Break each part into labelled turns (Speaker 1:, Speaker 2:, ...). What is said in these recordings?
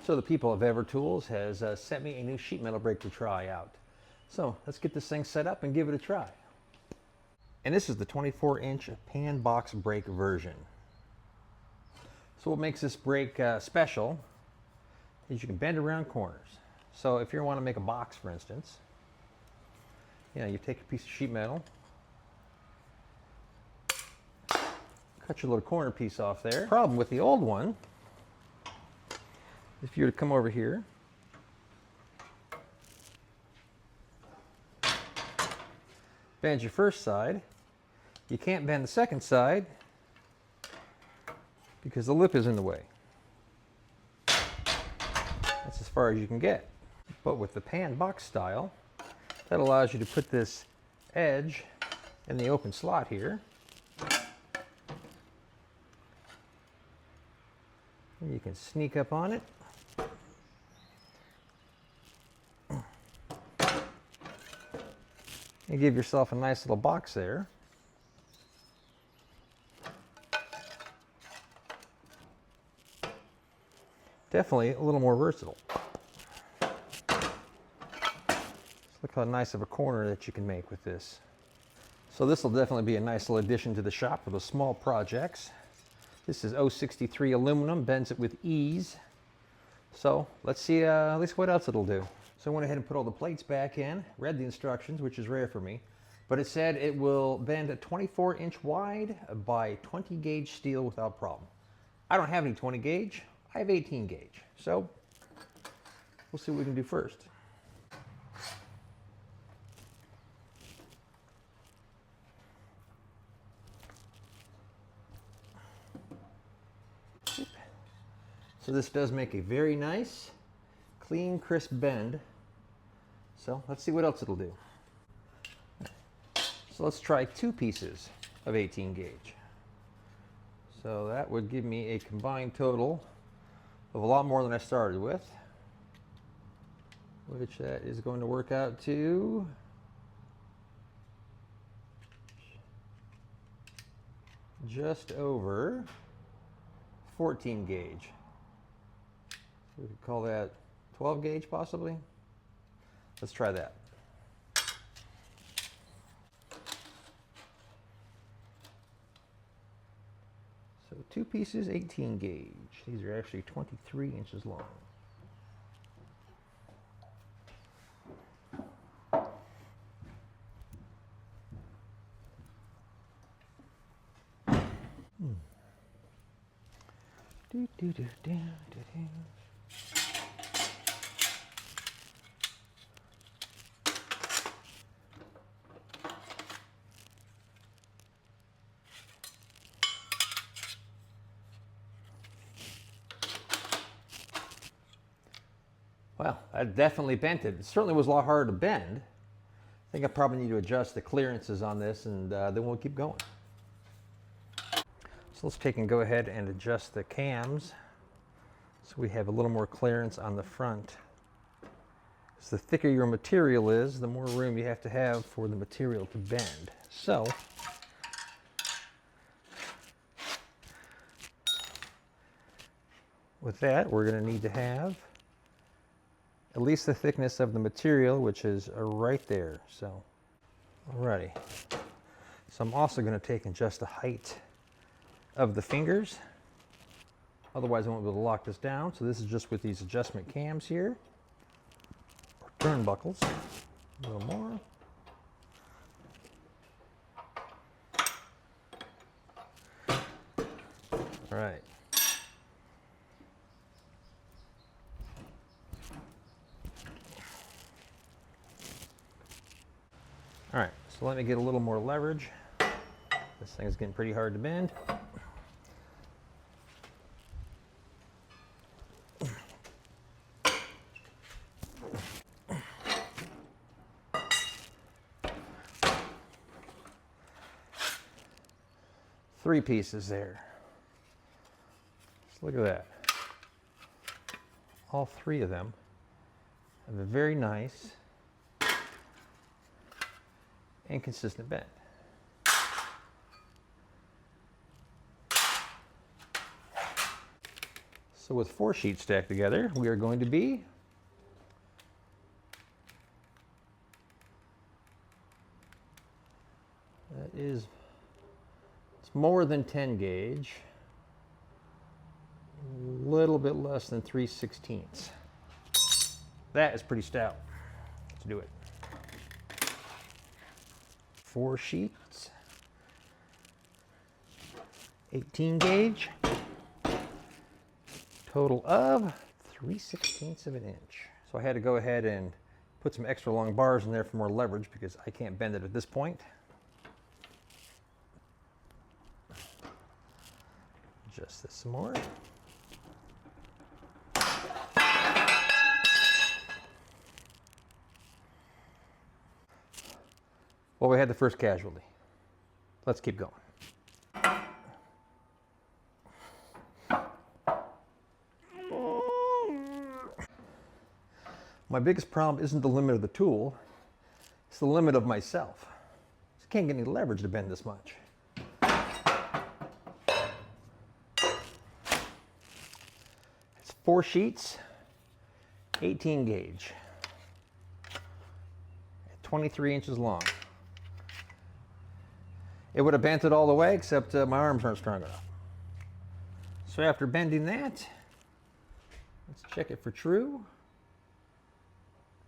Speaker 1: So the people at VEVOR Tools has sent me a new sheet metal brake to try out. So let's get this thing set up and give it a try. And this is the 24-inch pan box brake version. So what makes this brake special is you can bend around corners. So if you want to make a box, for instance, you take a piece of sheet metal, cut your little corner piece off there. Problem with the old one, if you were to come over here, bend your first side, you can't bend the second side because the lip is in the way. That's as far as you can get. But with the pan box style, that allows you to put this edge in the open slot here. And you can sneak up on it. And give yourself a nice little box there. Definitely a little more versatile. Look how nice of a corner that you can make with this. So this will definitely be a nice little addition to the shop for the small projects. This is 063 aluminum, bends it with ease. So let's see at least what else it'll do. So I went ahead and put all the plates back in, read the instructions, which is rare for me, but it said it will bend a 24-inch wide by 20 gauge steel without problem. I don't have any 20 gauge, I have 18 gauge. So we'll see what we can do first. So this does make a very nice, clean, crisp bend. So let's see what else it'll do. So let's try 2 pieces of 18 gauge. So that would give me a combined total of a lot more than I started with, which that is going to work out to just over 14 gauge. We could call that 12 gauge possibly. Let's try that. So 2 pieces, 18 gauge. These are actually 23 inches long. Do, do, do, do, do, do. Well, I definitely bent it. It certainly was a lot harder to bend. I think I probably need to adjust the clearances on this, and then we'll keep going. So let's take and go ahead and adjust the cams so we have a little more clearance on the front. So the thicker your material is, the more room you have to have for the material to bend. So with that, we're going to need to have at least the thickness of the material, which is right there. So, alrighty. So I'm also going to take and adjust the height of the fingers. Otherwise I won't be able to lock this down. So this is just with these adjustment cams here, or turnbuckles. A little more. All right. All right, so let me get a little more leverage. This thing is getting pretty hard to bend. Three pieces there. Just look at that. All 3 of them have a very nice and consistent bend. So with 4 sheets stacked together, we are going to be it's more than 10 gauge, a little bit less than 3/16. That is pretty stout. Let's do it. 4 sheets, 18 gauge, total of 3/16 of an inch. So I had to go ahead and put some extra long bars in there for more leverage because I can't bend it at this point. Adjust this some more. Well, we had the first casualty. Let's keep going. My biggest problem isn't the limit of the tool, it's the limit of myself. I can't get any leverage to bend this much. It's 4 sheets, 18 gauge, 23 inches long. It would have bent it all the way, except my arms aren't strong enough. So after bending that, let's check it for true.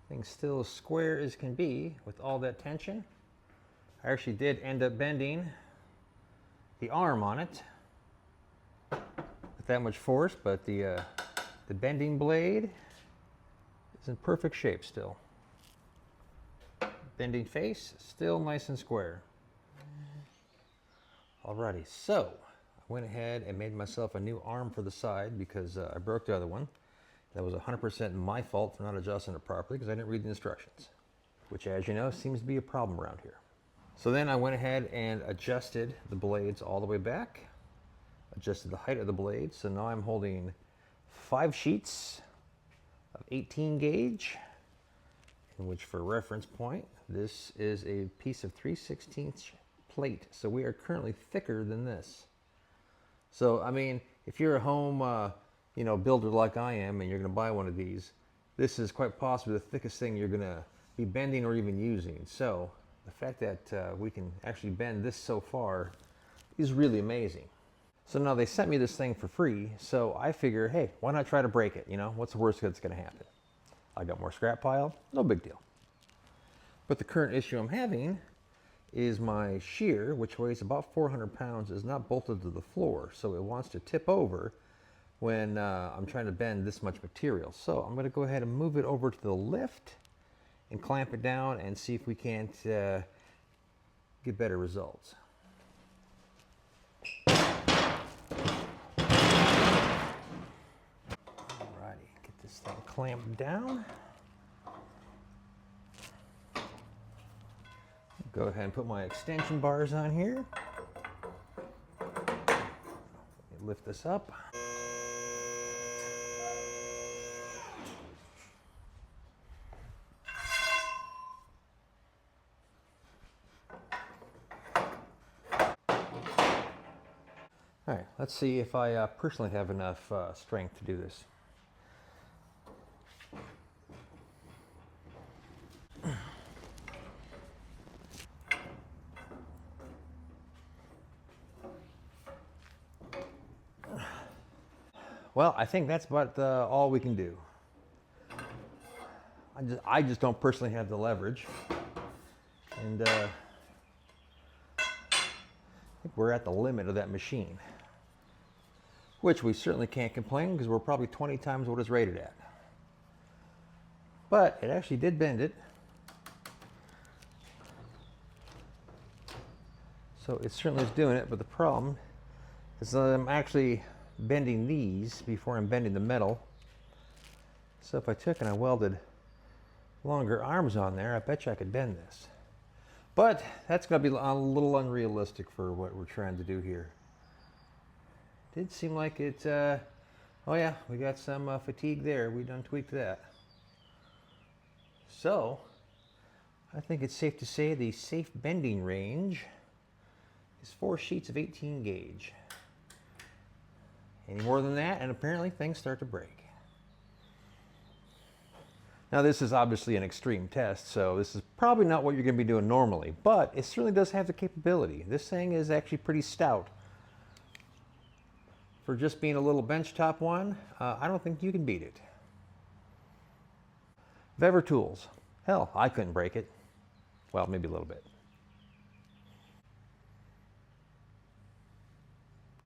Speaker 1: Thing's still as square as can be with all that tension. I actually did end up bending the arm on it with that much force, but the bending blade is in perfect shape still. Bending face, still nice and square. Alrighty, so I went ahead and made myself a new arm for the side because I broke the other one. That was 100% my fault for not adjusting it properly because I didn't read the instructions, which, as you know, seems to be a problem around here. So then I went ahead and adjusted the blades all the way back, adjusted the height of the blades. So now I'm holding 5 sheets of 18 gauge, in which, for reference point, this is a piece of 3/16 plate. So we are currently thicker than this. So, I mean, if you're a home builder like I am and you're going to buy one of these, this is quite possibly the thickest thing you're going to be bending or even using. So the fact that we can actually bend this so far is really amazing. So now they sent me this thing for free, so I figure, hey, why not try to break it? What's the worst that's going to happen? I got more scrap pile, no big deal. But the current issue I'm having is my shear, which weighs about 400 pounds, is not bolted to the floor, so it wants to tip over when I'm trying to bend this much material. So I'm going to go ahead and move it over to the lift and clamp it down and see if we can't get better results. Alrighty, get this thing clamped down. Go ahead and put my extension bars on here. Lift this up. All right, let's see if I personally have enough strength to do this. Well, I think that's about all we can do. I just don't personally have the leverage, and I think we're at the limit of that machine, which we certainly can't complain because we're probably 20 times what it's rated at. But it actually did bend it, so it certainly is doing it. But the problem is that I'm actually bending these before I'm bending the metal. So if I took and I welded longer arms on there, I bet you I could bend this. But that's going to be a little unrealistic for what we're trying to do here. Did seem like it, oh yeah, we got some fatigue there. We done tweaked that. So I think it's safe to say the safe bending range is 4 sheets of 18 gauge. Any more than that, and apparently things start to break. Now this is obviously an extreme test, so this is probably not what you're going to be doing normally, but it certainly does have the capability. This thing is actually pretty stout. For just being a little benchtop one, I don't think you can beat it. VEVOR tools. Hell, I couldn't break it. Well, maybe a little bit.